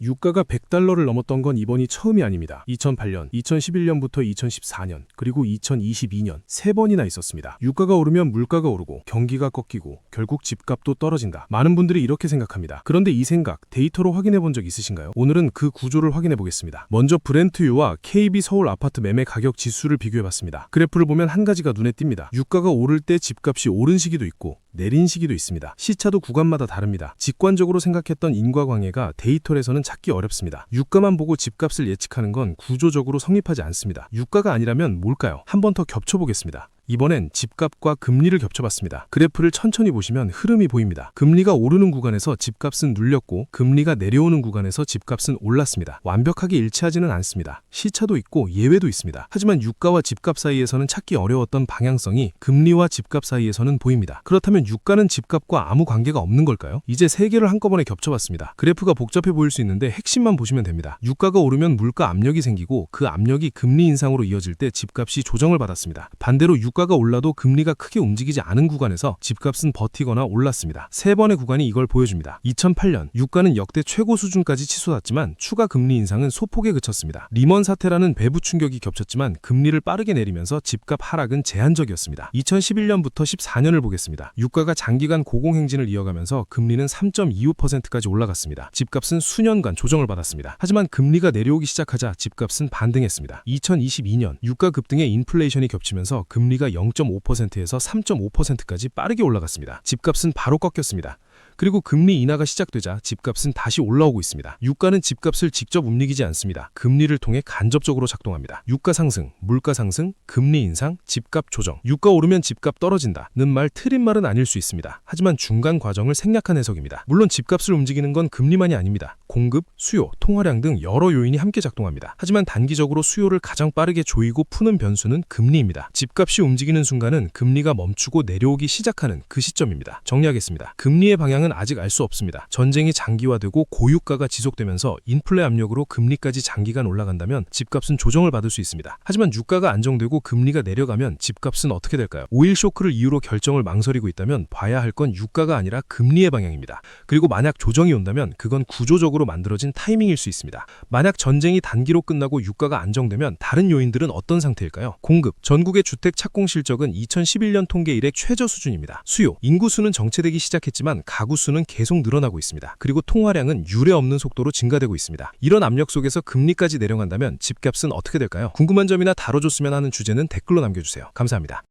유가가 $100를 넘었던 건 이번이 처음이 아닙니다. 2008년, 2011년부터 2014년, 그리고 2022년 3번이나 있었습니다. 유가가 오르면 물가가 오르고 경기가 꺾이고 결국 집값도 떨어진다. 많은 분들이 이렇게 생각합니다. 그런데 이 생각 데이터로 확인해 본 적 있으신가요? 오늘은 그 구조를 확인해 보겠습니다. 먼저 브렌트유와 KB 서울 아파트 매매 가격 지수를 비교해 봤습니다. 그래프를 보면 한 가지가 눈에 띕니다. 유가가 오를 때 집값이 오른 시기도 있고 내린 시기도 있습니다. 시차도 구간마다 다릅니다. 직관적으로 생각했던 인과관계가 데이터에서는 찾기 어렵습니다. 유가만 보고 집값을 예측하는 건 구조적으로 성립하지 않습니다. 유가가 아니라면 뭘까요? 한 번 더 겹쳐보겠습니다. 이번엔 집값과 금리를 겹쳐봤습니다. 그래프를 천천히 보시면 흐름이 보입니다. 금리가 오르는 구간에서 집값은 눌렸고 금리가 내려오는 구간에서 집값은 올랐습니다. 완벽하게 일치하지는 않습니다. 시차도 있고 예외도 있습니다. 하지만 유가와 집값 사이에서는 찾기 어려웠던 방향성이 금리와 집값 사이에서는 보입니다. 그렇다면 유가는 집값과 아무 관계가 없는 걸까요? 이제 세 개를 한꺼번에 겹쳐봤습니다. 그래프가 복잡해 보일 수 있는데 핵심만 보시면 됩니다. 유가가 오르면 물가 압력이 생기고 그 압력이 금리 인상으로 이어질 때 집값이 조정을 받았습니다. 반대로 유가가 올라도 금리가 크게 움직이지 않은 구간에서 집값은 버티거나 올랐습니다. 세 번의 구간이 이걸 보여줍니다. 2008년 유가는 역대 최고 수준까지 치솟았지만 추가 금리 인상은 소폭에 그쳤습니다. 리먼 사태라는 배부 충격이 겹쳤지만 금리를 빠르게 내리면서 집값 하락은 제한적이었습니다. 2011년부터 14년을 보겠습니다. 유가가 장기간 고공행진을 이어가면서 금리는 3.25%까지 올라갔습니다. 집값은 수년간 조정을 받았습니다. 하지만 금리가 내려오기 시작하자 집값은 반등했습니다. 2022년 유가 급등에 인플레이션이 겹치면서 금리가 0.5%에서 3.5%까지 빠르게 올라갔습니다. 집값은 바로 꺾였습니다. 그리고 금리 인하가 시작되자 집값은 다시 올라오고 있습니다. 유가는 집값을 직접 움직이지 않습니다. 금리를 통해 간접적으로 작동합니다. 유가 상승, 물가 상승, 금리 인상, 집값 조정. 유가 오르면 집값 떨어진다는 말 틀린 말은 아닐 수 있습니다. 하지만 중간 과정을 생략한 해석입니다. 물론 집값을 움직이는 건 금리만이 아닙니다. 공급, 수요, 통화량 등 여러 요인이 함께 작동합니다. 하지만 단기적으로 수요를 가장 빠르게 조이고 푸는 변수는 금리입니다. 집값이 움직이는 순간은 금리가 멈추고 내려오기 시작하는 그 시점입니다. 정리하겠습니다. 금리의 방향은 아직 알 수 없습니다. 전쟁이 장기화되고 고유가가 지속되면서 인플레 압력으로 금리까지 장기간 올라간다면 집값은 조정을 받을 수 있습니다. 하지만 유가가 안정되고 금리가 내려가면 집값은 어떻게 될까요? 오일 쇼크를 이유로 결정을 망설이고 있다면 봐야 할 건 유가가 아니라 금리의 방향입니다. 그리고 만약 조정이 온다면 그건 구조적으로 만들어진 타이밍일 수 있습니다. 만약 전쟁이 단기로 끝나고 유가가 안정되면 다른 요인들은 어떤 상태일까요? 공급, 전국의 주택 착공 실적은 2011년 통계 이래 최저 수준입니다. 수요, 인구 수는 정체되기 시작했지만 가구 수는 계속 늘어나고 있습니다. 그리고 통화량은 유례 없는 속도로 증가되고 있습니다. 이런 압력 속에서 금리까지 내려간다면 집값은 어떻게 될까요? 궁금한 점이나 다뤄줬으면 하는 주제는 댓글로 남겨주세요. 감사합니다.